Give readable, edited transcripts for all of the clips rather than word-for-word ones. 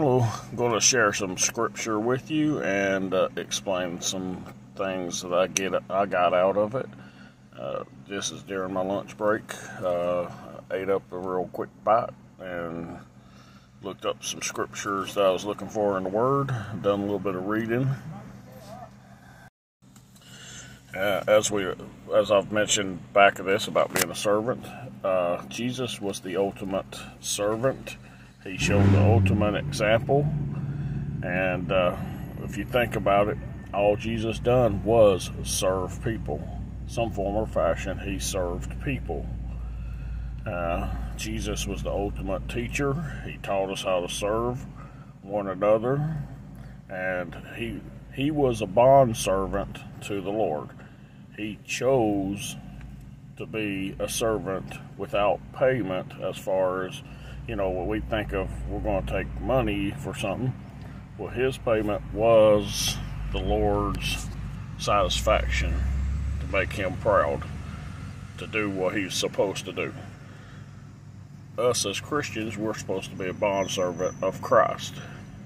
Hello, I'm going to share some scripture with you and explain some things that I got out of it. This is during my lunch break. I ate up a real quick bite and looked up some scriptures that I was looking for in the Word. Done a little bit of reading. As I've mentioned back of this about being a servant, Jesus was the ultimate servant. He showed the ultimate example, and if you think about it, all Jesus done was serve people. Some form or fashion, he served people. Jesus was the ultimate teacher. He taught us how to serve one another, and he was a bond servant to the Lord. He chose to be a servant without payment, as far as, what we think of, we're going to take money for something. Well, his payment was the Lord's satisfaction, to make him proud, to do what he's supposed to do. Us as Christians, we're supposed to be a bondservant of Christ.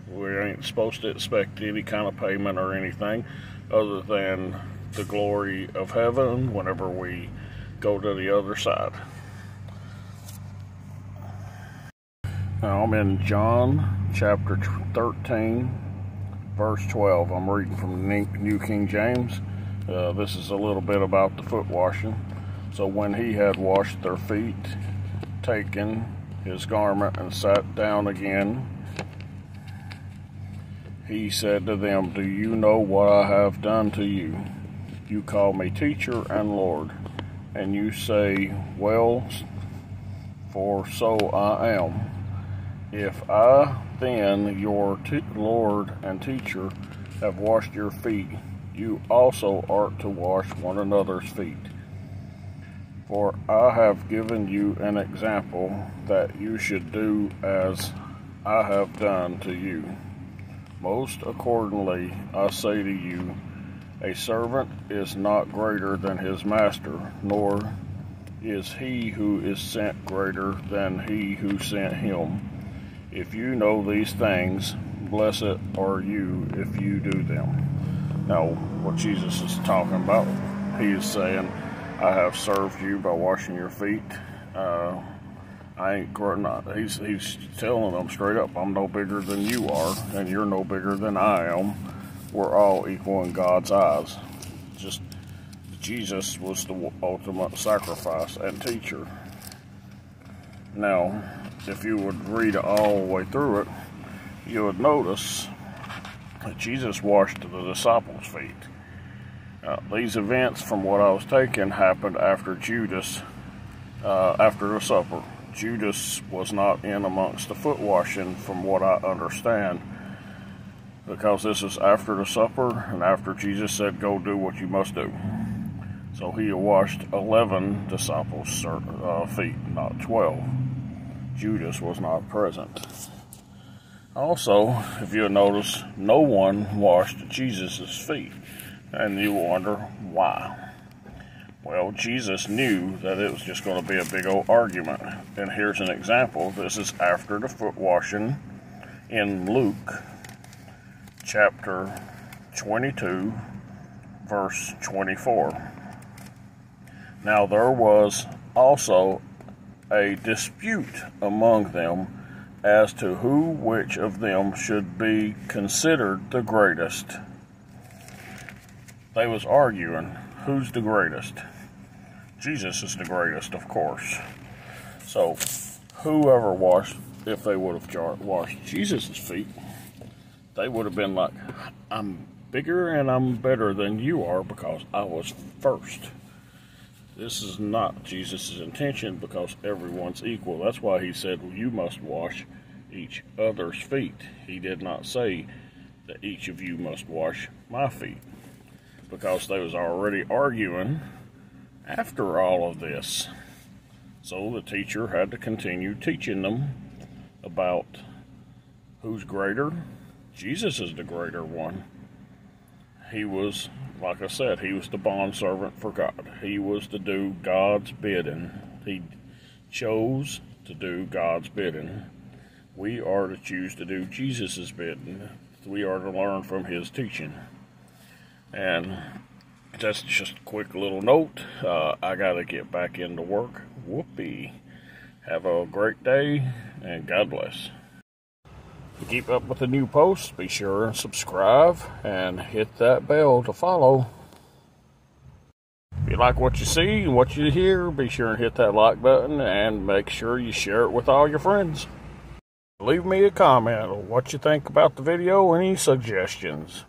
We ain't supposed to expect any kind of payment or anything other than the glory of heaven whenever we go to the other side. Now I'm in John chapter 13, verse 12. I'm reading from the New King James. This is a little bit about the foot washing. So when he had washed their feet, taken his garment and sat down again, he said to them, "Do you know what I have done to you? You call me teacher and Lord, and you say, well, for so I am. If I then, your Lord and teacher, have washed your feet, you also ought to wash one another's feet. For I have given you an example that you should do as I have done to you. Most accordingly, I say to you, a servant is not greater than his master, nor is he who is sent greater than he who sent him. If you know these things, blessed are you if you do them." Now, what Jesus is talking about, he is saying, I have served you by washing your feet. He's telling them straight up, I'm no bigger than you are, and you're no bigger than I am. We're all equal in God's eyes. Just Jesus was the ultimate sacrifice and teacher. Now, if you would read it all the way through it, you would notice that Jesus washed the disciples' feet. These events, from what I was taking, happened after after the supper. Judas was not in amongst the foot washing, from what I understand, because this is after the supper and after Jesus said, go do what you must do. So he washed 11 disciples' feet, not 12. Judas was not present. Also, if you notice, no one washed Jesus' feet. And you wonder why. Well, Jesus knew that it was just going to be a big old argument. And here's an example. This is after the foot washing in Luke chapter 22, verse 24. Now there was also a dispute among them as to which of them should be considered the greatest. They was arguing, who's the greatest? Jesus is the greatest, of course. So, whoever washed, if they would have washed Jesus' feet, they would have been like, I'm bigger and I'm better than you are because I was first. This is not Jesus' intention, because everyone's equal. That's why he said, well, you must wash each other's feet. He did not say that each of you must wash my feet, because they was already arguing after all of this. So the teacher had to continue teaching them about who's greater. Jesus is the greater one. He was, like I said, he was the bondservant for God. He was to do God's bidding. He chose to do God's bidding. We are to choose to do Jesus' bidding. We are to learn from his teaching. And that's just a quick little note. I got to get back into work. Whoopee. Have a great day, and God bless. To keep up with the new posts, be sure and subscribe and hit that bell to follow. If you like what you see and what you hear, be sure and hit that like button and make sure you share it with all your friends. Leave me a comment on what you think about the video, any suggestions.